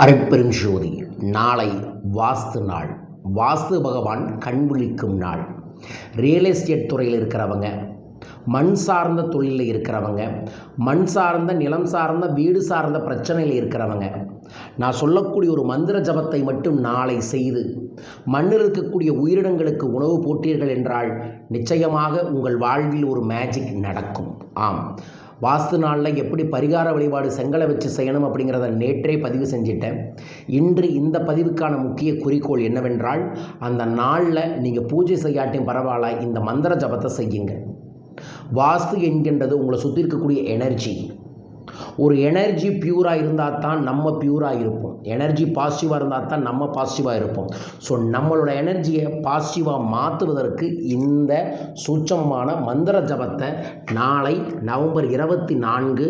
அருட்பெரும் ஜோதி. நாளை வாஸ்து நாள். வாஸ்து பகவான் கண் விழிக்கும் நாள். ரியல் எஸ்டேட் துறையில் இருக்கிறவங்க, மண் சார்ந்த தொழிலில் இருக்கிறவங்க, மண் சார்ந்த நிலம் சார்ந்த வீடு சார்ந்த பிரச்சனையில் இருக்கிறவங்க, நான் சொல்லக்கூடிய ஒரு மந்திர ஜபத்தை மட்டும் நாளை செய்து மண்ணில் இருக்கக்கூடிய உயிரினங்களுக்கு உணவு போட்டீர்கள் என்றால் நிச்சயமாக உங்கள் வாழ்வில் ஒரு மேஜிக் நடக்கும். ஆம், வாஸ்து நாளில் எப்படி பரிகார வழிபாடு செங்கலை வச்சு செய்யணும் அப்படிங்கிறத நேற்றே பதிவு செஞ்சிட்டேன். இன்று இந்த பதிவுக்கான முக்கிய குறிக்கோள் என்னவென்றால், அந்த நாளில் நீங்கள் பூஜை செய்யாட்டியும் பரவாயில்ல, இந்த மந்திர ஜபத்தை செய்யுங்க. வாஸ்து என்கின்றது உங்களை சுற்றி இருக்கக்கூடிய எனர்ஜி. ஒரு எனர்ஜி பியூராக இருந்தால் தான் நம்ம பியூராக இருப்போம். எனர்ஜி பாசிட்டிவாக இருந்தால் தான் நம்ம பாசிட்டிவாக இருப்போம். ஸோ நம்மளோட எனர்ஜியை பாசிட்டிவாக மாற்றுவதற்கு இந்த சூட்சமமான மந்திர ஜபத்தை நாளை நவம்பர் 24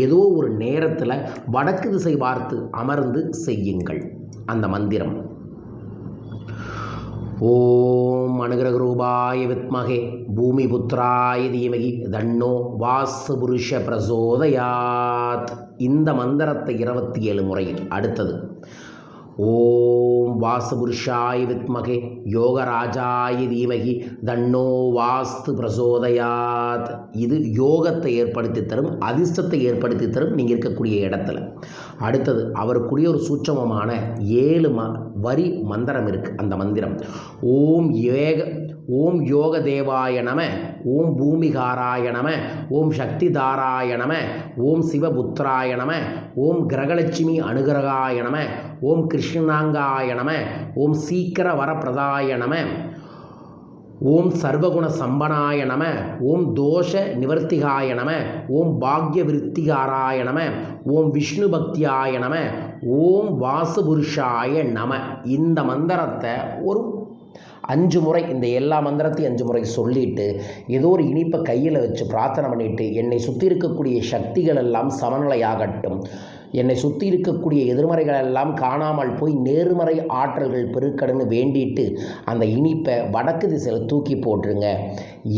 ஏதோ ஒரு நேரத்தில் வடக்கு திசை பார்த்து அமர்ந்து செய்யுங்கள். அந்த மந்திரம்: ஓம் அனுகிரக ரூபாய வித்மகே பூமி புத்திராய தீமகி தன்னோ வாஸ்து புருஷ பிரசோதயாத். இந்த மந்திரத்தை 27 முறை. அடுத்தது: ஓம் வாஸ்து புருஷாய வித்மகே யோகராஜாய தீமகி தன்னோ வாஸ்து பிரசோதயாத். இது யோகத்தை ஏற்படுத்தி தரும், அதிர்ஷ்டத்தை ஏற்படுத்தி தரும் நீங்கள் இருக்கக்கூடிய இடத்துல. அடுத்தது, அவருக்குரிய ஒரு சூட்சமமான 7 வரி மந்திரம் இருக்குது. அந்த மந்திரம்: ஓம் யோக தேவாய நம, ஓம் பூமிகாராய நம, ஓம் சக்தி தாராய நம, ஓம் சிவபுத்திராய நம, ஓம் கிரகலட்சுமி அனுகிரகாய நம, ஓம் கிருஷ்ணாங்காய நம, ஓம் சீக்கிர வரப்பிரதாய நம, ஓம் சர்வகுண சம்பனாய நம, ஓம் தோஷ நிவர்த்திகாய நம, ஓம் பாக்ய விருத்திகாராய நம, ஓம் விஷ்ணு பக்தியாய நம, ஓம் வாசுபுருஷாய நம. இந்த மந்திரத்தை ஒரு 5 முறை, இந்த எல்லா மந்திரத்தையும் 5 முறை சொல்லிட்டு ஏதோ ஒரு இனிப்பை கையில் வச்சு பிரார்த்தனை பண்ணிவிட்டு, என்னை சுற்றி இருக்கக்கூடிய சக்திகள் எல்லாம் சமநிலையாகட்டும், என்னை சுற்றி இருக்கக்கூடிய எதிர்மறைகள் எல்லாம் காணாமல் போய் நேர்மறை ஆற்றல்கள் பெருக்கடுன்னு வேண்டிட்டு அந்த இனிப்பை வடக்கு திசையில் தூக்கி போட்டுருங்க.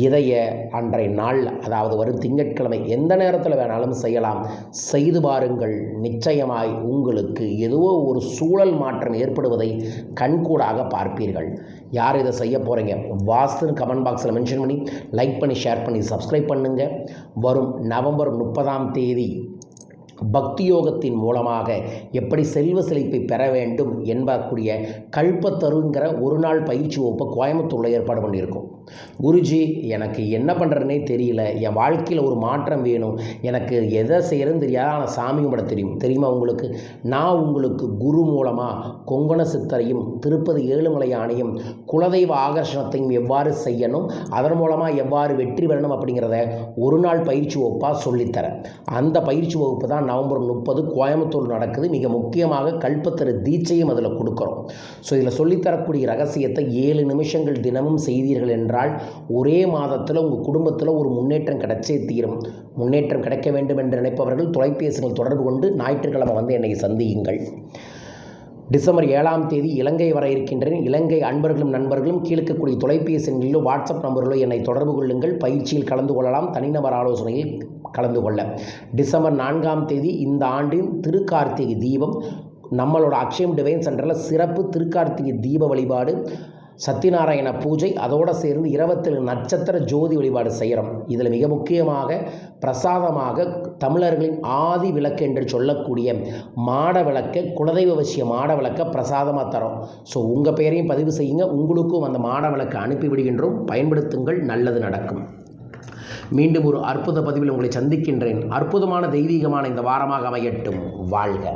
இதைய அன்றைய நாள், அதாவது வரும் திங்கட்கிழமை எந்த நேரத்தில் வேணாலும் செய்யலாம். செய்து பாருங்கள். நிச்சயமாய் உங்களுக்கு ஏதோ ஒரு சூழல் மாற்றம் ஏற்படுவதை கண்கூடாக பார்ப்பீர்கள். யார் இதை செய்ய போகிறீங்க? வாஸ்துன்னு கமெண்ட் பாக்ஸில் மென்ஷன் பண்ணி லைக் பண்ணி ஷேர் பண்ணி சப்ஸ்கிரைப் பண்ணுங்கள். வரும் நவம்பர் 30 பக்தி யோகத்தின் மூலமாக எப்படி செல்வ செழிப்பை பெற வேண்டும் என்பக்கூடிய கல்பத்தருங்கிற ஒரு நாள் பயிற்சி வகுப்பை கோயம்புத்தூரில் ஏற்பாடு பண்ணியிருக்கோம். குருஜி, எனக்கு என்ன பண்ணுறதுனே தெரியல, என் வாழ்க்கையில் ஒரு மாற்றம் வேணும், எனக்கு எதை செய்கிறதுன்னு தெரியாது, ஆனால் சாமி கும்பிட தெரியுமா உங்களுக்கு? நான் உங்களுக்கு குரு மூலமாக கொங்கண சித்தரையும் திருப்பதி ஏழுமலை யானையும் குலதெய்வ ஆகர்ஷணத்தையும் எவ்வாறு செய்யணும், அதன் மூலமாக எவ்வாறு வெற்றி பெறணும் அப்படிங்கிறத ஒரு நாள் பயிற்சி வகுப்பாக சொல்லித்தரேன். அந்த பயிற்சி வகுப்பு தான் நவம்பர் 30 கோயம்புத்தூர் நடக்குது. மிக முக்கியமாக கல்பத்தரு தீட்சையும் அதில் கொடுக்குறோம். ஸோ இதில் சொல்லித்தரக்கூடிய ரகசியத்தை 7 நிமிஷங்கள் தினமும் செய்தீர்கள் என்றால் ஒரே மாதத்தில் உங்கள் குடும்பத்தில் ஒரு முன்னேற்றம் கிடைச்சே தீரும். முன்னேற்றம் கிடைக்க வேண்டும் என்று நினைப்பவர்கள் தொலைபேசிகள் தொடர்பு கொண்டு ஞாயிற்றுக்கிழமை வந்து என்னை சந்தியுங்கள். டிசம்பர் 7 இலங்கை வர இருக்கின்றேன். இலங்கை அன்பர்களும் நண்பர்களும் கீழ்க்கக்கூடிய தொலைபேசி எண்களிலோ வாட்ஸ்அப் நம்பரிலோ என்னை தொடர்பு கொள்ளுங்கள். பயிற்சியில் கலந்து கொள்ளலாம், தனிநபர் ஆலோசனையில் கலந்து கொள்ள. டிசம்பர் 4 இந்த ஆண்டின் திருக்கார்த்திகை தீபம் நம்மளோட அக்ஷயம் டிவைன் சென்டரில் சிறப்பு திருக்கார்த்திகை தீப வழிபாடு, சத்யநாராயண பூஜை, அதோடு சேர்ந்து 27 நட்சத்திர ஜோதி வழிபாடு செய்கிறோம். இதில் மிக முக்கியமாக பிரசாதமாக தமிழர்களின் ஆதி விளக்கு என்று சொல்லக்கூடிய மாட விளக்கை, குலதெய்வ வசிய மாட விளக்கை பிரசாதமாக தரோம். ஸோ உங்கள் பெயரையும் பதிவு செய்யுங்க, உங்களுக்கும் அந்த மாட விளக்கை அனுப்பிவிடுகின்றோம். பயன்படுத்துங்கள், நல்லது நடக்கும். மீண்டும் ஒரு அற்புத பதிவில் உங்களை சந்திக்கின்றேன். அற்புதமான தெய்வீகமான இந்த வாரமாக அமையட்டும். வாழ்க.